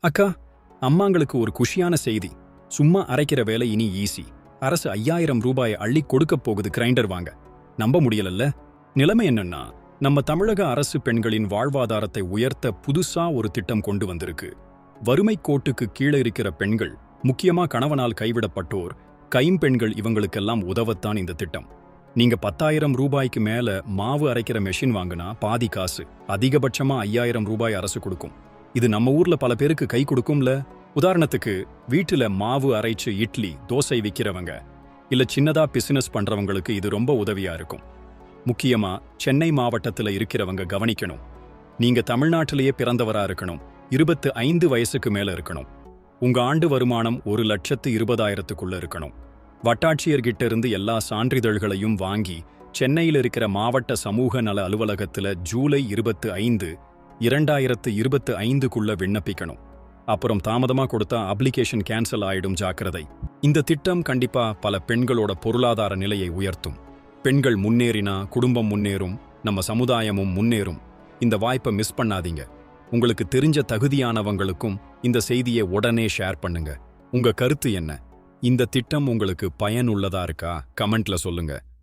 அக்கா, அம்மாங்களுக்கு ஒரு குஷியான செய்தி. சும்மா அரைக்கிற வேலை இனி ஈஸி. அரசு 5000 ரூபாயை அள்ளி கொடுக்கப் போகுது கிரைண்டர் வாங்க. நம்ப முடியலல்ல? நிலைமை என்னன்னா, நம்ம தமிழக அரசு பெண்களின் வாழ்வாதாரத்தை உயர்த்த புதுசா ஒரு திட்டம் கொண்டு வந்திருக்கு. வறுமை கோட்டுக்கு கீழே இருக்கிற பெண்கள், முக்கியமா கணவனால் கைவிடப்பட்டோர், கைம்பெண்கள் இவங்களுக்கெல்லாம் உதவத்தான் இந்த திட்டம். நீங்க 10,000 ரூபாய்க்கு மேல மாவு அரைக்கிற மெஷின் வாங்குனா பாதி காசு, அதிகபட்சமா 5000 ரூபாய் அரசு கொடுக்கும். இது நம்ம ஊர்ல பல பேருக்கு கை கொடுக்கும்ல. உதாரணத்துக்கு, வீட்டுல மாவு அரைச்சு இட்லி, தோசை விக்கிறவங்க, இல்ல சின்னதா பிசினஸ் பண்றவங்களுக்கு இது ரொம்ப உதவியா இருக்கும். முக்கியமா சென்னை மாவட்டத்துல இருக்கிறவங்க கவனிக்கணும். நீங்க தமிழ்நாட்டிலேயே பிறந்தவரா இருக்கணும், 25 வயசுக்கு மேல இருக்கணும், உங்க ஆண்டு வருமானம் 1,20,000க்குள்ள இருக்கணும். வட்டாட்சியர்கிட்ட இருந்து எல்லா சான்றிதழ்களையும் வாங்கி சென்னையில் இருக்கிற மாவட்ட சமூக நல அலுவலகத்துல ஜூலை 25, 2025க்குள்ள விண்ணப்பிக்கணும். அப்புறம் தாமதமா கொடுத்தா அப்ளிகேஷன் கேன்சல் ஆயிடும், ஜாக்கிரதை. இந்த திட்டம் கண்டிப்பா பல பெண்களோட பொருளாதார நிலையை உயர்த்தும். பெண்கள் முன்னேறினா குடும்பம் முன்னேறும், நம்ம சமுதாயமும் முன்னேறும். இந்த வாய்ப்பை மிஸ் பண்ணாதீங்க. உங்களுக்கு தெரிஞ்ச தகுதியானவங்களுக்கும் இந்த செய்தியை உடனே ஷேர் பண்ணுங்க. உங்க கருத்து என்ன? இந்த திட்டம் உங்களுக்கு பயனுள்ளதா இருக்கா? கமெண்ட்ல சொல்லுங்க.